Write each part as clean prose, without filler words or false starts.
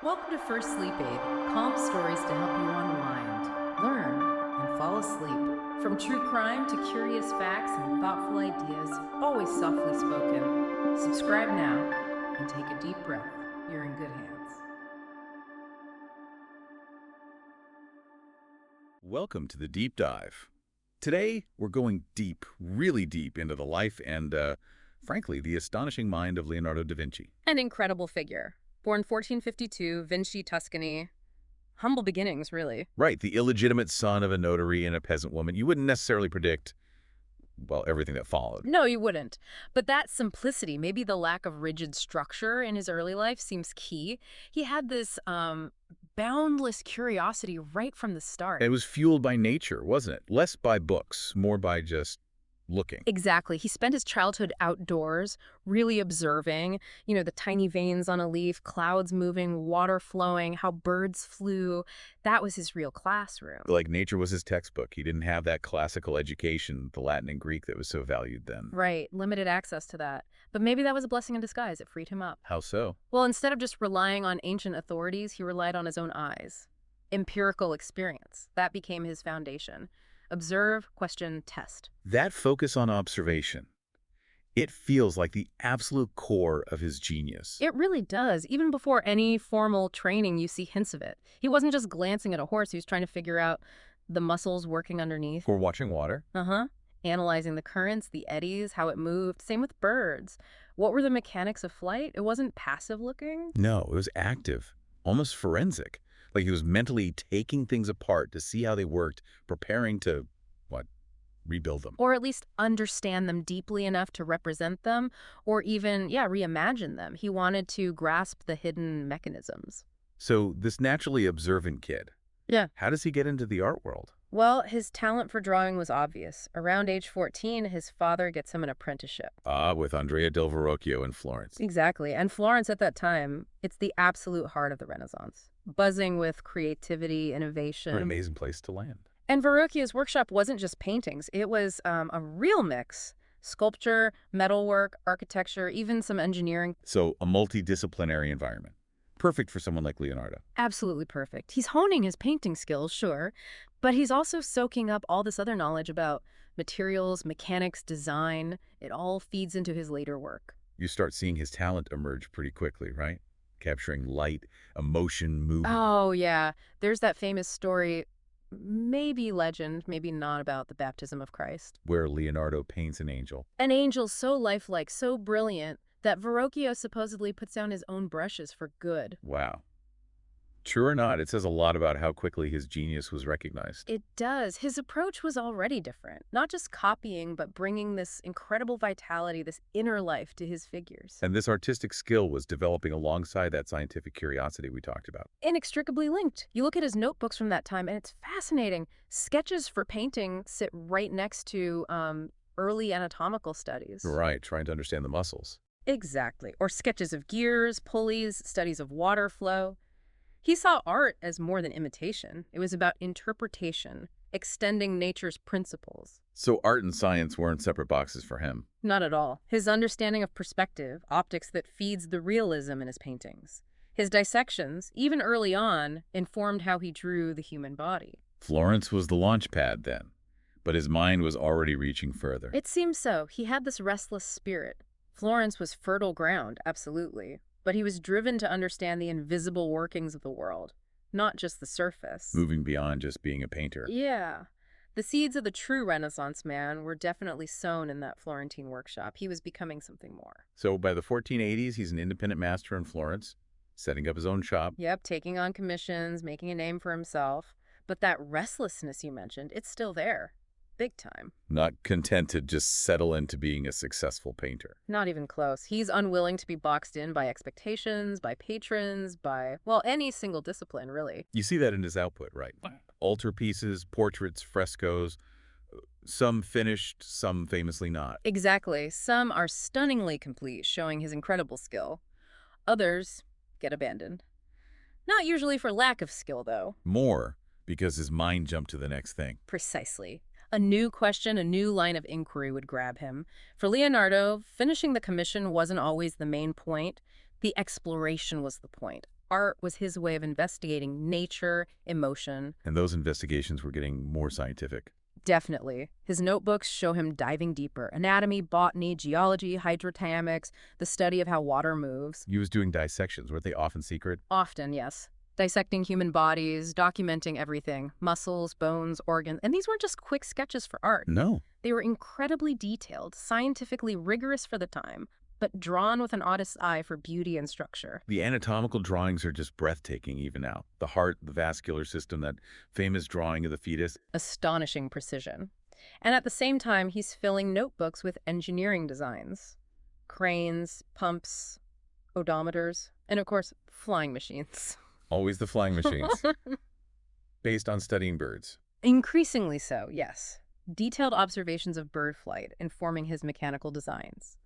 Welcome to First Sleep Aid, calm stories to help you unwind, learn, and fall asleep. From true crime to curious facts and thoughtful ideas, always softly spoken. Subscribe now and take a deep breath. You're in good hands. Welcome to the Deep Dive. Today, we're going deep, really deep into the life and, frankly, the astonishing mind of Leonardo da Vinci. An incredible figure. Born 1452, Vinci, Tuscany. Humble beginnings, really. Right, the illegitimate son of a notary and a peasant woman. You wouldn't necessarily predict, well, everything that followed. No, you wouldn't. But that simplicity, maybe the lack of rigid structure in his early life, seems key. He had this boundless curiosity right from the start. It was fueled by nature, wasn't it? Less by books, more by just looking. Exactly. He spent his childhood outdoors, really observing, the tiny veins on a leaf, clouds moving, water flowing, how birds flew. That was his real classroom. Like nature was his textbook. He didn't have that classical education, the Latin and Greek, that was so valued then. Right. Limited access to that. But maybe that was a blessing in disguise. It freed him up. How so? Well, instead of just relying on ancient authorities, he relied on his own eyes. Empirical experience. That became his foundation. Observe, question, test. That focus on observation, it feels like the absolute core of his genius. It really does. Even before any formal training, you see hints of it. He wasn't just glancing at a horse. He was trying to figure out the muscles working underneath. For watching water? Uh-huh. Analyzing the currents, the eddies, how it moved. Same with birds. What were the mechanics of flight? It wasn't passive looking. No, it was active, almost forensic. Like he was mentally taking things apart to see how they worked, preparing to, rebuild them. Or at least understand them deeply enough to represent them, or even, reimagine them. He wanted to grasp the hidden mechanisms. So this naturally observant kid, Yeah. how does he get into the art world? Well, his talent for drawing was obvious. Around age 14, his father gets him an apprenticeship. Ah, with Andrea del Verrocchio in Florence. Exactly. And Florence at that time, it's the absolute heart of the Renaissance, buzzing with creativity, An innovation. amazing place to land. And Verrocchio's workshop wasn't just paintings. It was a real mix. Sculpture, metalwork, architecture, even some engineering. So a multidisciplinary environment. Perfect for someone like Leonardo. Absolutely perfect. He's honing his painting skills, sure, but he's also soaking up all this other knowledge about materials, mechanics, design. It all feeds into his later work. You start seeing his talent emerge pretty quickly, right? Capturing light, emotion, movement. Oh, yeah. There's that famous story, maybe legend, maybe not, about the baptism of Christ. Where Leonardo paints an angel. An angel so lifelike, so brilliant, that Verrocchio supposedly puts down his own brushes for good. Wow. True or not, it says a lot about how quickly his genius was recognized. It does. His approach was already different. Not just copying, but bringing this incredible vitality, this inner life to his figures. And this artistic skill was developing alongside that scientific curiosity we talked about. Inextricably linked. You look at his notebooks from that time, and it's fascinating. Sketches for painting sit right next to early anatomical studies. Right, trying to understand the muscles. Exactly. Or sketches of gears, pulleys, studies of water flow. He saw art as more than imitation. It was about interpretation, extending nature's principles. So art and science weren't separate boxes for him. Not at all. His understanding of perspective, optics that feeds the realism in his paintings. His dissections, even early on, informed how he drew the human body. Florence was the launch pad then, but his mind was already reaching further. It seems so. He had this restless spirit. Florence was fertile ground, absolutely. But he was driven to understand the invisible workings of the world, not just the surface. Moving beyond just being a painter. Yeah. The seeds of the true Renaissance man were definitely sown in that Florentine workshop. He was becoming something more. So by the 1480s, he's an independent master in Florence, setting up his own shop. Yep, taking on commissions, making a name for himself. But that restlessness you mentioned, it's still there. Big time. Not content to just settle into being a successful painter. Not even close. He's unwilling to be boxed in by expectations, by patrons, by, well, any single discipline, really. You see that in his output, right? Altarpieces, portraits, frescoes, some finished, some famously not. Exactly. Some are stunningly complete, showing his incredible skill. Others get abandoned. Not usually for lack of skill, though. More, because his mind jumped to the next thing. Precisely. A new question, a new line of inquiry would grab him. For Leonardo, finishing the commission wasn't always the main point. The exploration was the point. Art was his way of investigating nature, emotion. And those investigations were getting more scientific. Definitely. His notebooks show him diving deeper. Anatomy, botany, geology, hydrodynamics, the study of how water moves. He was doing dissections. Weren't they often secret? Often, yes. Dissecting human bodies, documenting everything, muscles, bones, organs. And these weren't just quick sketches for art. No. They were incredibly detailed, scientifically rigorous for the time, but drawn with an artist's eye for beauty and structure. The anatomical drawings are just breathtaking even now. The heart, the vascular system, that famous drawing of the fetus. Astonishing precision. And at the same time, he's filling notebooks with engineering designs. Cranes, pumps, odometers, and of course, flying machines. Always the flying machines. Based on studying birds. Increasingly so, yes. Detailed observations of bird flight informing his mechanical designs.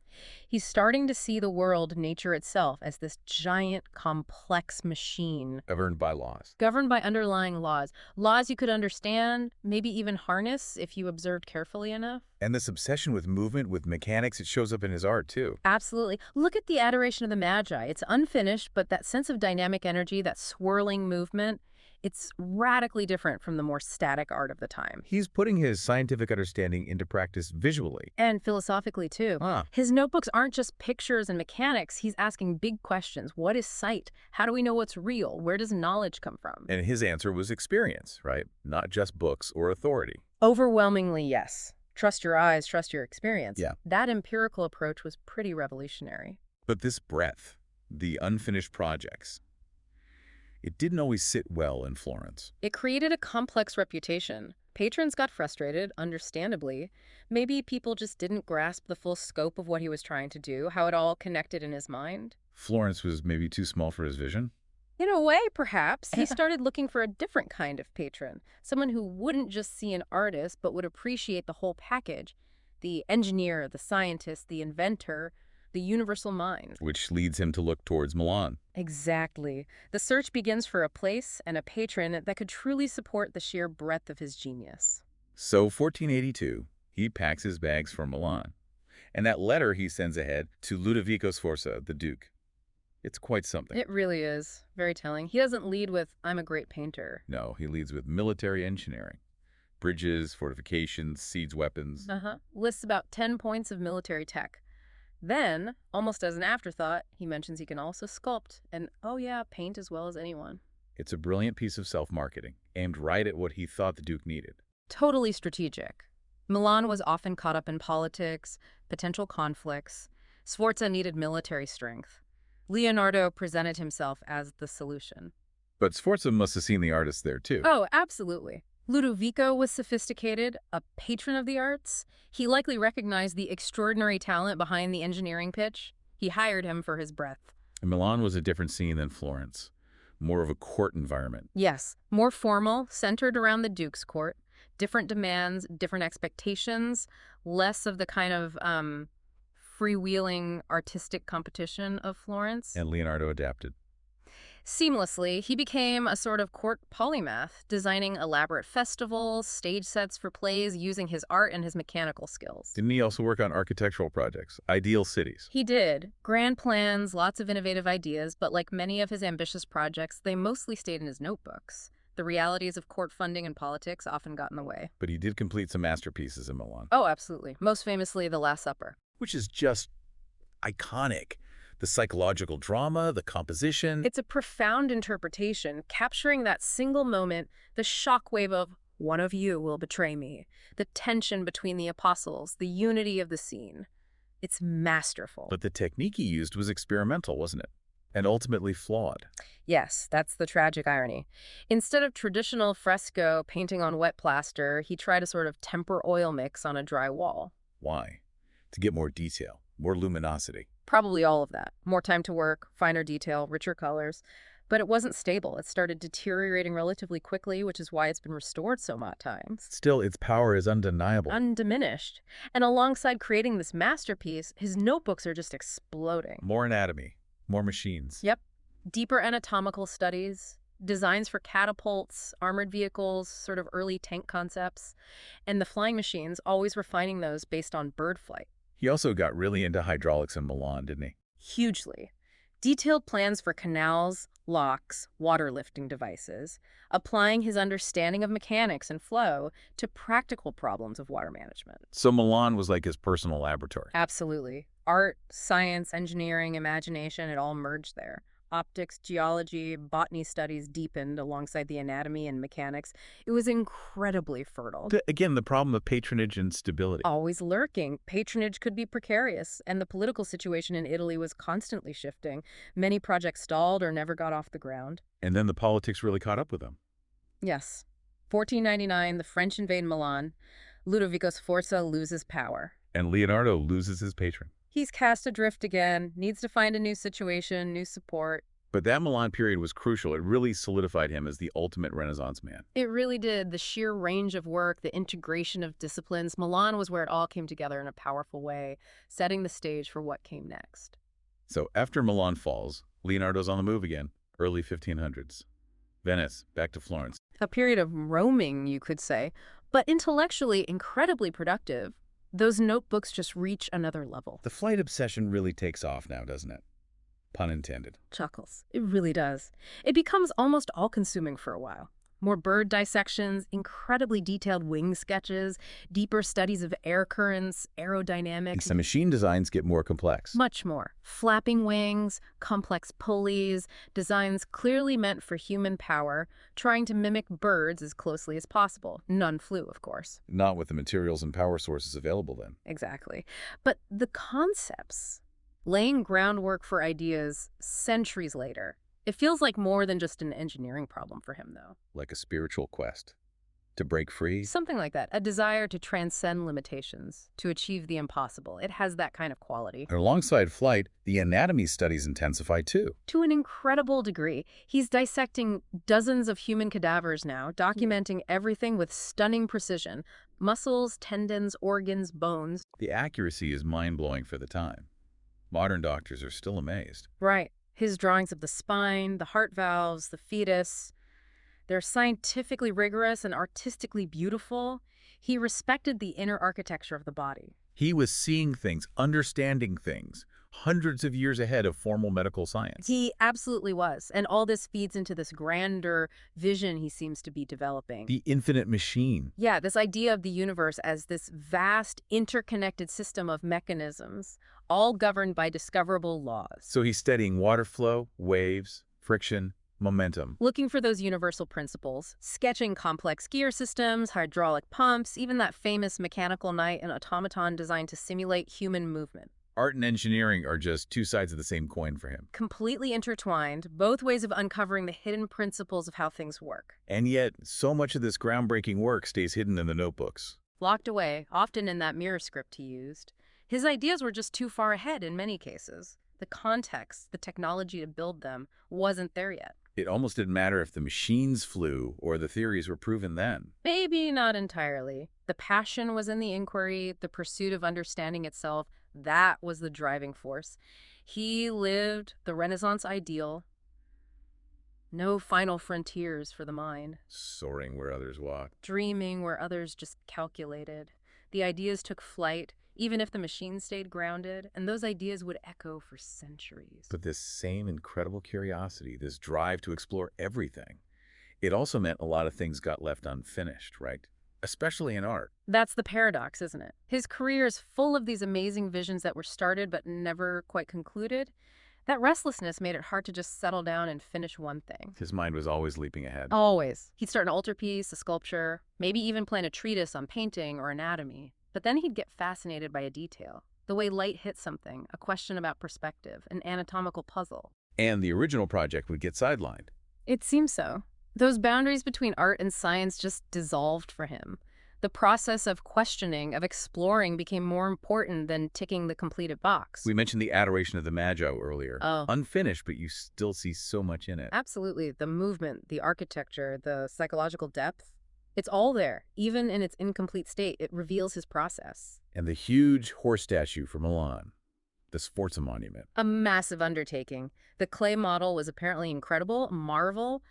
He's starting to see the world, nature itself, as this giant, complex machine. Governed by laws. Governed by underlying laws. Laws you could understand, maybe even harness if you observed carefully enough. And this obsession with movement, with mechanics, it shows up in his art, too. Absolutely. Look at the Adoration of the Magi. It's unfinished, but that sense of dynamic energy, that swirling movement, it's radically different from the more static art of the time. He's putting his scientific understanding into practice visually. And philosophically, too. Ah. His notebooks aren't just pictures and mechanics. He's asking big questions. What is sight? How do we know what's real? Where does knowledge come from? And his answer was experience, right? Not just books or authority. Overwhelmingly, yes. Trust your eyes, trust your experience. Yeah. That empirical approach was pretty revolutionary. But this breadth, the unfinished projects, it didn't always sit well in Florence. It created a complex reputation. Patrons got frustrated, understandably. Maybe people just didn't grasp the full scope of what he was trying to do, how it all connected in his mind. Florence was maybe too small for his vision. In a way, perhaps, he started looking for a different kind of patron, someone who wouldn't just see an artist, but would appreciate the whole package. The engineer, the scientist, the inventor, the universal mind. Which leads him to look towards Milan. Exactly. The search begins for a place and a patron that could truly support the sheer breadth of his genius. So 1482, he packs his bags for Milan. And that letter he sends ahead to Ludovico Sforza, the Duke. It's quite something. It really is. Very telling. He doesn't lead with, "I'm a great painter." No, he leads with military engineering. Bridges, fortifications, siege weapons. Lists about 10 points of military tech. Then, almost as an afterthought, he mentions he can also sculpt and, oh yeah, paint as well as anyone. It's a brilliant piece of self-marketing, aimed right at what he thought the Duke needed. Totally strategic. Milan was often caught up in politics, potential conflicts. Sforza needed military strength. Leonardo presented himself as the solution. But Sforza must have seen the artist there, too. Oh, absolutely. Ludovico was sophisticated, a patron of the arts. He likely recognized the extraordinary talent behind the engineering pitch. He hired him for his breadth. And Milan was a different scene than Florence. More of a court environment. Yes, more formal, centered around the Duke's court. Different demands, different expectations, less of the kind of freewheeling artistic competition of Florence. And Leonardo adapted. Seamlessly, he became a sort of court polymath, designing elaborate festivals, stage sets for plays, using his art and his mechanical skills. Didn't he also work on architectural projects, ideal cities? He did. Grand plans, lots of innovative ideas, but like many of his ambitious projects, they mostly stayed in his notebooks. The realities of court funding and politics often got in the way. But he did complete some masterpieces in Milan. Oh, absolutely. Most famously, The Last Supper. Which is just iconic. The psychological drama, the composition. It's a profound interpretation, capturing that single moment, the shockwave of, "One of you will betray me," the tension between the apostles, the unity of the scene. It's masterful. But the technique he used was experimental, wasn't it? And ultimately flawed. Yes, that's the tragic irony. Instead of traditional fresco painting on wet plaster, he tried a sort of temper oil mix on a dry wall. Why? To get more detail, more luminosity. Probably all of that. More time to work, finer detail, richer colors. But it wasn't stable. It started deteriorating relatively quickly, which is why it's been restored so many times. Still, its power is undeniable. Undiminished. And alongside creating this masterpiece, his notebooks are just exploding. More anatomy, more machines. Yep. Deeper anatomical studies, designs for catapults, armored vehicles, sort of early tank concepts, and the flying machines, always refining those based on bird flight. He also got really into hydraulics in Milan, didn't he? Hugely. Detailed plans for canals, locks, water lifting devices, applying his understanding of mechanics and flow to practical problems of water management. So Milan was like his personal laboratory. Absolutely. Art, science, engineering, imagination, it all merged there. Optics, geology, botany studies deepened alongside the anatomy and mechanics. It was incredibly fertile. Again, the problem of patronage and stability. Always lurking. Patronage could be precarious, and the political situation in Italy was constantly shifting. Many projects stalled or never got off the ground. And then the politics really caught up with him. Yes. 1499, the French invade Milan. Ludovico Sforza loses power. And Leonardo loses his patron. He's cast adrift again, needs to find a new situation, new support. But that Milan period was crucial. It really solidified him as the ultimate Renaissance man. It really did. The sheer range of work, the integration of disciplines. Milan was where it all came together in a powerful way, setting the stage for what came next. So after Milan falls, Leonardo's on the move again, early 1500s. Venice, back to Florence. A period of roaming, you could say, but intellectually incredibly productive. Those notebooks just reach another level. The flight obsession really takes off now, doesn't it? Pun intended. Chuckles. It really does. It becomes almost all-consuming for a while. More bird dissections, incredibly detailed wing sketches, deeper studies of air currents, aerodynamics. The machine designs get more complex. Much more. Flapping wings, complex pulleys, designs clearly meant for human power, trying to mimic birds as closely as possible. None flew, of course. Not with the materials and power sources available then. Exactly. But the concepts, laying groundwork for ideas centuries later. It feels like more than just an engineering problem for him, though. Like a spiritual quest. To break free. Something like that. A desire to transcend limitations, to achieve the impossible. It has that kind of quality. And alongside flight, the anatomy studies intensify too. To an incredible degree. He's dissecting dozens of human cadavers now, documenting everything with stunning precision. Muscles, tendons, organs, bones. The accuracy is mind-blowing for the time. Modern doctors are still amazed. Right. His drawings of the spine, the heart valves, the fetus, they're scientifically rigorous and artistically beautiful. He respected the inner architecture of the body. He was seeing things, understanding things, hundreds of years ahead of formal medical science. He absolutely was. And all this feeds into this grander vision he seems to be developing. The infinite machine. Yeah, this idea of the universe as this vast, interconnected system of mechanisms, all governed by discoverable laws. So he's studying water flow, waves, friction, momentum. Looking for those universal principles, sketching complex gear systems, hydraulic pumps, even that famous mechanical knight and automaton designed to simulate human movement. Art and engineering are just two sides of the same coin for him. Completely intertwined, both ways of uncovering the hidden principles of how things work. And yet, so much of this groundbreaking work stays hidden in the notebooks. Locked away, often in that mirror script he used. His ideas were just too far ahead in many cases. The context, the technology to build them, wasn't there yet. It almost didn't matter if the machines flew or the theories were proven then. Maybe not entirely. The passion was in the inquiry, the pursuit of understanding itself. That was the driving force. He lived the Renaissance ideal. No final frontiers for the mind. Soaring where others walk. Dreaming where others just calculated. The ideas took flight, even if the machine stayed grounded, and those ideas would echo for centuries. But this same incredible curiosity, this drive to explore everything, it also meant a lot of things got left unfinished, right? Especially in art. That's the paradox, isn't it? His career is full of these amazing visions that were started but never quite concluded. That restlessness made it hard to just settle down and finish one thing. His mind was always leaping ahead. Always. He'd start an altarpiece, a sculpture, maybe even plan a treatise on painting or anatomy. But then he'd get fascinated by a detail. The way light hits something, a question about perspective, an anatomical puzzle. And the original project would get sidelined. It seems so. Those boundaries between art and science just dissolved for him. The process of questioning, of exploring, became more important than ticking the completed box. We mentioned the adoration of the Magi earlier. Oh. Unfinished, but you still see so much in it. Absolutely. The movement, the architecture, the psychological depth. It's all there. Even in its incomplete state, it reveals his process. And the huge horse statue for Milan, the Sforza monument. A massive undertaking. The clay model was apparently incredible, a marvel,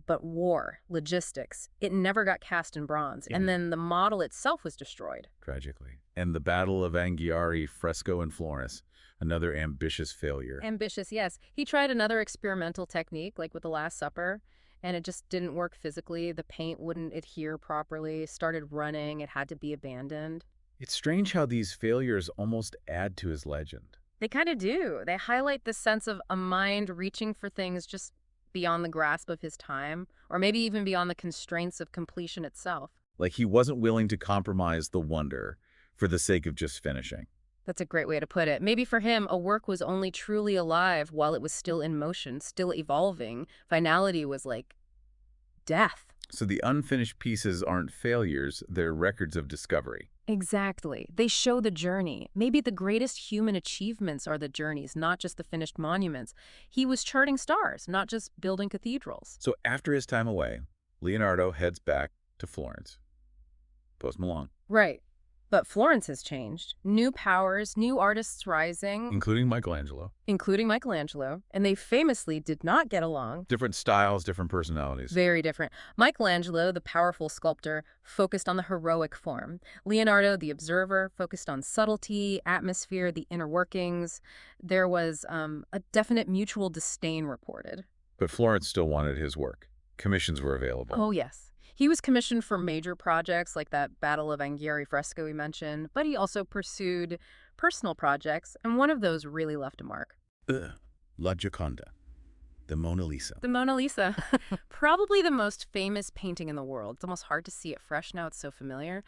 but war, logistics, it never got cast in bronze. Yeah. And then the model itself was destroyed. Tragically. And the Battle of Anghiari fresco in Florence. Another ambitious failure. Ambitious, yes. He tried another experimental technique, like with the Last Supper, and it just didn't work physically. The paint wouldn't adhere properly, started running, it had to be abandoned. It's strange how these failures almost add to his legend. They kind of do. They highlight the sense of a mind reaching for things just beyond the grasp of his time, or maybe even beyond the constraints of completion itself. Like he wasn't willing to compromise the wonder for the sake of just finishing. That's a great way to put it. Maybe for him, a work was only truly alive while it was still in motion, still evolving. Finality was like death. So the unfinished pieces aren't failures, they're records of discovery. Exactly. They show the journey. Maybe the greatest human achievements are the journeys, not just the finished monuments. He was charting stars, not just building cathedrals. So after his time away, Leonardo heads back to Florence. Post Milan. Right. But Florence has changed. New powers, new artists rising, Including Michelangelo. and they famously did not get along. Different styles, different personalities. Very different. Michelangelo, the powerful sculptor, focused on the heroic form. Leonardo, the observer, focused on subtlety, atmosphere, the inner workings. There was a definite mutual disdain reported. But Florence still wanted his work. Commissions were available. Oh, yes. He was commissioned for major projects like that Battle of Anghiari fresco we mentioned, but he also pursued personal projects, and one of those really left a mark. La Gioconda. The Mona Lisa. The Mona Lisa. Probably the most famous painting in the world. It's almost hard to see it fresh now, it's so familiar.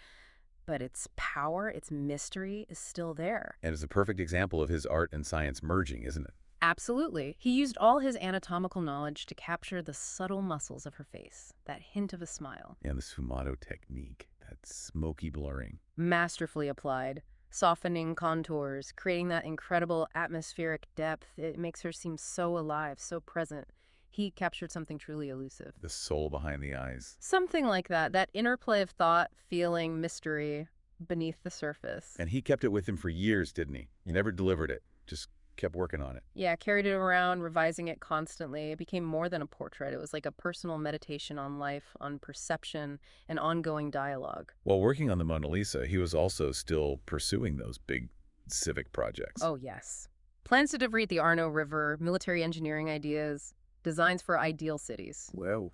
But its power, its mystery is still there. And it's a perfect example of his art and science merging, isn't it? Absolutely. He used all his anatomical knowledge to capture the subtle muscles of her face, that hint of a smile. And the sfumato technique, that smoky blurring. Masterfully applied, softening contours, creating that incredible atmospheric depth. It makes her seem so alive, so present. He captured something truly elusive. The soul behind the eyes. Something like that interplay of thought, feeling, mystery beneath the surface. And he kept it with him for years, didn't he? He never delivered it, just kept working on it. Yeah, carried it around, revising it constantly. It became more than a portrait. It was like a personal meditation on life, on perception, and ongoing dialogue. While working on the Mona Lisa, he was also still pursuing those big civic projects. Oh, yes. Plans to diverse the Arno River, military engineering ideas, designs for ideal cities. Well,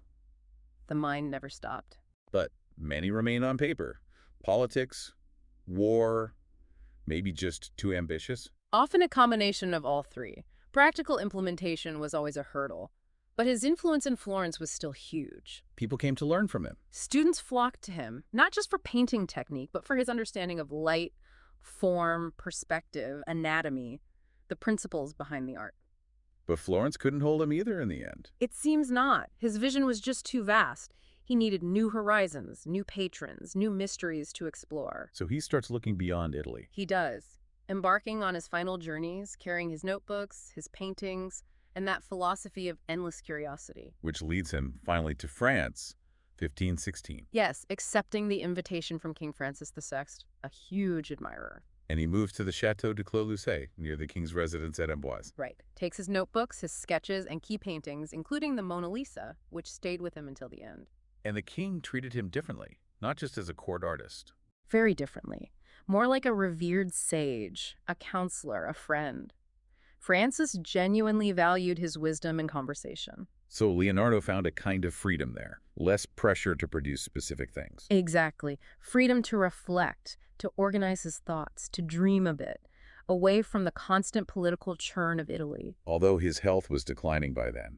The mind never stopped. but many remain on paper. Politics, war, maybe just too ambitious. Often a combination of all three. Practical implementation was always a hurdle, but his influence in Florence was still huge. People came to learn from him. Students flocked to him, not just for painting technique, but for his understanding of light, form, perspective, anatomy, the principles behind the art. But Florence couldn't hold him either in the end. It seems not. His vision was just too vast. He needed new horizons, new patrons, new mysteries to explore. So he starts looking beyond Italy. He does, embarking on his final journeys, carrying his notebooks, his paintings, and that philosophy of endless curiosity. Which leads him finally to France, 1516. Yes, accepting the invitation from King Francis VI, a huge admirer. And he moves to the Chateau de Clos-Lucé, near the king's residence at Amboise. Right. Takes his notebooks, his sketches, and key paintings, including the Mona Lisa, which stayed with him until the end. And the king treated him differently, not just as a court artist. Very differently. More like a revered sage, a counselor, a friend. Francis genuinely valued his wisdom and conversation. So Leonardo found a kind of freedom there, less pressure to produce specific things. Exactly. Freedom to reflect, to organize his thoughts, to dream a bit, away from the constant political churn of Italy. Although his health was declining by then,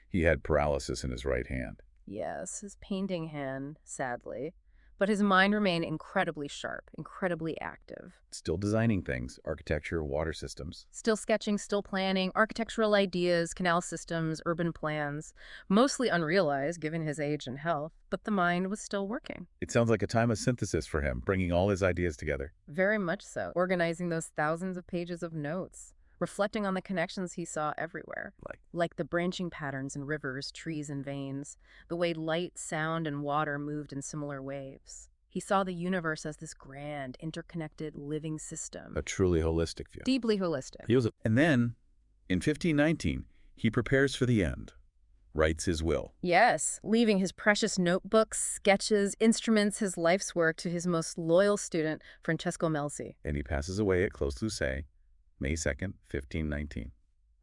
he had paralysis in his right hand. Yes, his painting hand, sadly. But his mind remained incredibly sharp, incredibly active. Still designing things, architecture, water systems. Still sketching, still planning, architectural ideas, canal systems, urban plans. Mostly unrealized given his age and health, but the mind was still working. It sounds like a time of synthesis for him, bringing all his ideas together. Very much so. Organizing those thousands of pages of notes. Reflecting on the connections he saw everywhere. Like the branching patterns in rivers, trees, and veins. The way light, sound, and water moved in similar waves. He saw the universe as this grand, interconnected, living system. A truly holistic view. Deeply holistic. And then, in 1519, he prepares for the end. Writes his will. Yes, leaving his precious notebooks, sketches, instruments, his life's work to his most loyal student, Francesco Melzi. And he passes away at Clos-Lucé May 2nd, 1519.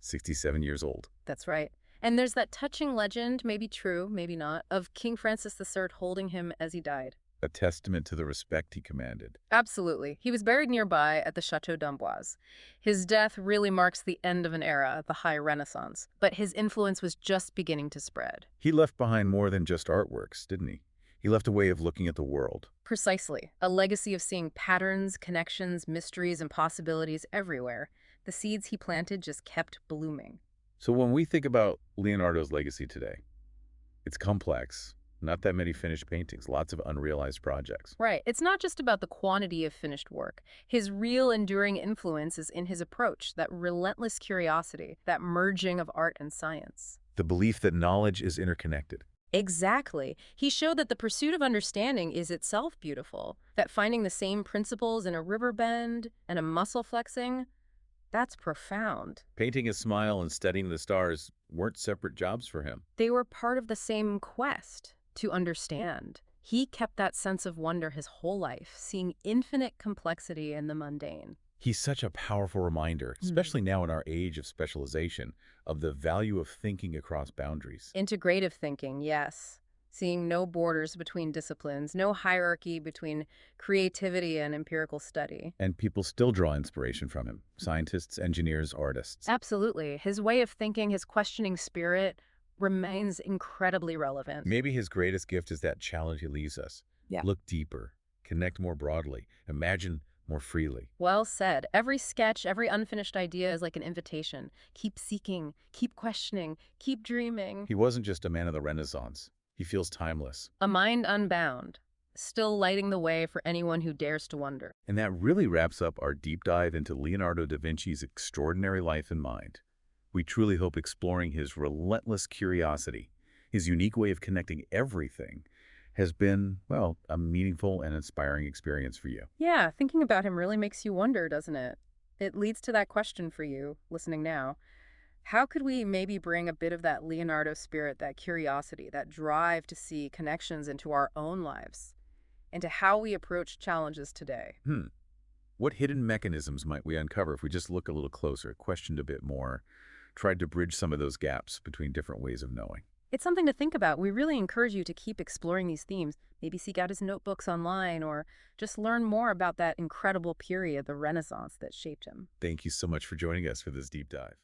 67 years old. That's right. And there's that touching legend, maybe true, maybe not, of King Francis III holding him as he died. A testament to the respect he commanded. Absolutely. He was buried nearby at the Château d'Amboise. His death really marks the end of an era, the High Renaissance, but his influence was just beginning to spread. He left behind more than just artworks, didn't he? He left a way of looking at the world. Precisely. A legacy of seeing patterns, connections, mysteries, and possibilities everywhere. The seeds he planted just kept blooming. So when we think about Leonardo's legacy today, it's complex. Not that many finished paintings, lots of unrealized projects. Right. It's not just about the quantity of finished work. His real enduring influence is in his approach, that relentless curiosity, that merging of art and science. The belief that knowledge is interconnected. Exactly. He showed that the pursuit of understanding is itself beautiful, that finding the same principles in a river bend and a muscle flexing, that's profound. Painting a smile and studying the stars weren't separate jobs for him. They were part of the same quest to understand. He kept that sense of wonder his whole life, seeing infinite complexity in the mundane. He's such a powerful reminder, especially now in our age of specialization, of the value of thinking across boundaries. Integrative thinking, yes. Seeing no borders between disciplines, no hierarchy between creativity and empirical study. And people still draw inspiration from him. Scientists, engineers, artists. Absolutely. His way of thinking, his questioning spirit remains incredibly relevant. Maybe his greatest gift is that challenge he leaves us. Yeah. Look deeper, connect more broadly, imagine more freely. Well said. Every sketch, every unfinished idea is like an invitation. Keep seeking, keep questioning, keep dreaming. He wasn't just a man of the Renaissance. He feels timeless. A mind unbound, still lighting the way for anyone who dares to wonder. And that really wraps up our deep dive into Leonardo da Vinci's extraordinary life and mind. We truly hope exploring his relentless curiosity, his unique way of connecting everything, has been, well, a meaningful and inspiring experience for you. Yeah, thinking about him really makes you wonder, doesn't it? It leads to that question for you, listening now. How could we maybe bring a bit of that Leonardo spirit, that curiosity, that drive to see connections into our own lives, into how we approach challenges today? What hidden mechanisms might we uncover if we just look a little closer, questioned a bit more, tried to bridge some of those gaps between different ways of knowing? It's something to think about. We really encourage you to keep exploring these themes. Maybe seek out his notebooks online or just learn more about that incredible period, the Renaissance, that shaped him. Thank you so much for joining us for this deep dive.